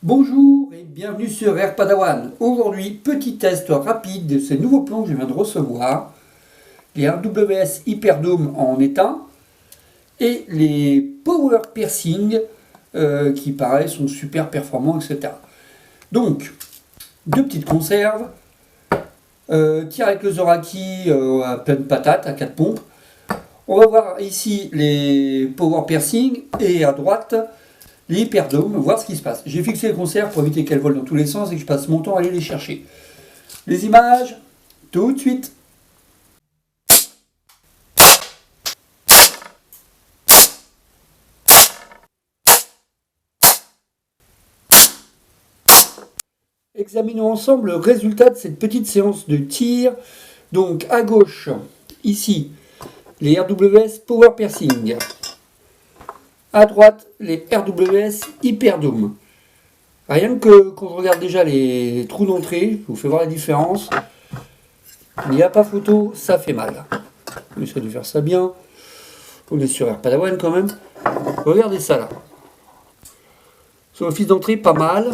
Bonjour et bienvenue sur Air Padawan. Aujourd'hui, petit test rapide de ces nouveaux plans que je viens de recevoir. Les RWS Hyperdome en éteint et les Power Piercing qui pareil sont super performants, etc. Donc, deux petites conserves. Tir avec le Zoraki à pleine patate, à 4 pompes. On va voir ici les Power Piercing et à droite les Hyperdome, voir ce qui se passe. J'ai fixé les conserves pour éviter qu'elles volent dans tous les sens et que je passe mon temps à aller les chercher. Les images, tout de suite. Examinons ensemble le résultat de cette petite séance de tir. Donc à gauche, ici, les RWS Power Piercing. À droite, les RWS Hyperdome. Rien que quand on regarde déjà les trous d'entrée, je vous fais voir la différence. Il n'y a pas photo, ça fait mal. On essaie de faire ça bien. On est sur Air Padawan quand même. Regardez ça là. Sur l'orifice d'entrée, pas mal.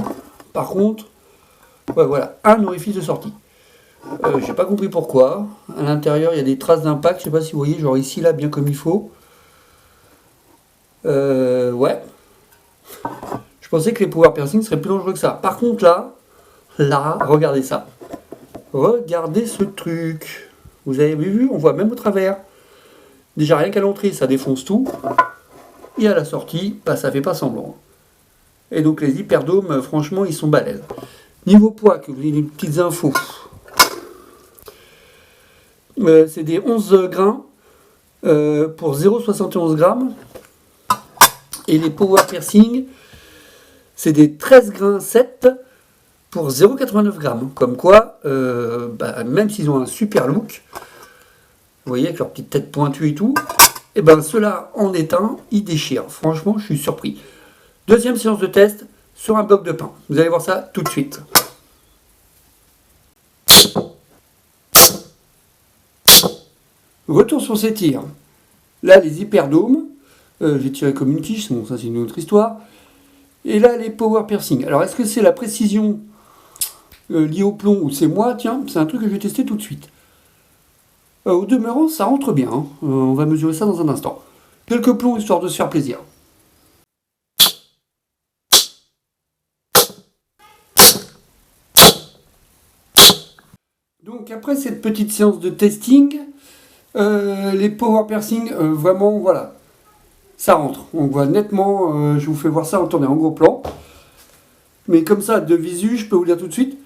Par contre, ouais, voilà, un orifice de sortie. J'ai pas compris pourquoi. À l'intérieur, il y a des traces d'impact. Je sais pas si vous voyez, genre ici, là, bien comme il faut. Ouais. Je pensais que les power piercing seraient plus dangereux que ça. Par contre, là, regardez ça. Regardez ce truc. Vous avez vu, on voit même au travers. Déjà, rien qu'à l'entrée, ça défonce tout. Et à la sortie, bah, ça fait pas semblant. Et donc, les hyperdomes, franchement, ils sont balèzes. Niveau poids, que vous ayez des petites infos. C'est des 11 grains pour 0,71 grammes. Et les power piercing, c'est des 13 grains 7 pour 0,89 grammes. Comme quoi, même s'ils ont un super look, vous voyez, avec leur petite tête pointue et tout, et ben ceux-là en éteint, ils déchirent. Franchement, je suis surpris. Deuxième séance de test sur un bloc de pain. Vous allez voir ça tout de suite. Retour sur ces tirs. Là, les hyperdomes. J'ai tiré comme une quiche, bon, ça c'est une autre histoire. Et là, les power piercing. Alors, est-ce que c'est la précision liée au plomb ou c'est moi? Tiens, c'est un truc que je vais tester tout de suite. Au demeurant, ça rentre bien. Hein. On va mesurer ça dans un instant. Quelques plombs histoire de se faire plaisir. Donc, après cette petite séance de testing, les power piercing, vraiment, voilà. Ça rentre, on voit nettement, je vous fais voir ça en tournée en gros plan. Mais comme ça, de visu, je peux vous dire tout de suite,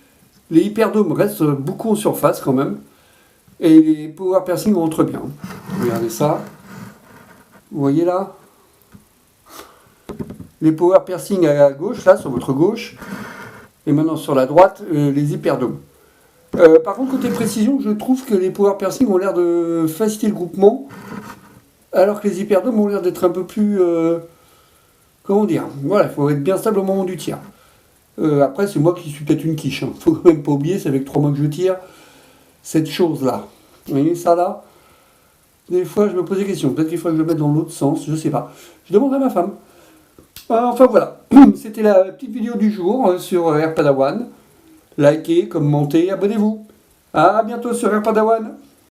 les hyperdomes restent beaucoup en surface quand même. Et les power piercing rentrent bien. Regardez ça. Vous voyez là? Les power piercing à gauche, là, sur votre gauche. Et maintenant sur la droite, les hyperdomes. Par contre, côté précision, je trouve que les power piercing ont l'air de faciliter le groupement. Alors que les hyperdomes ont l'air d'être un peu plus... comment dire? Voilà, il faut être bien stable au moment du tir. Après, c'est moi qui suis peut-être une quiche. Hein. Faut quand même pas oublier, c'est avec 3 mois que je tire. Cette chose-là. Vous voyez ça là? Des fois, je me pose des questions. Peut-être qu'il faudrait que je le mette dans l'autre sens, je sais pas. Je demanderai à ma femme. Enfin voilà. C'était la petite vidéo du jour sur Air Padawan. Likez, commentez, abonnez-vous. À bientôt sur Air Padawan.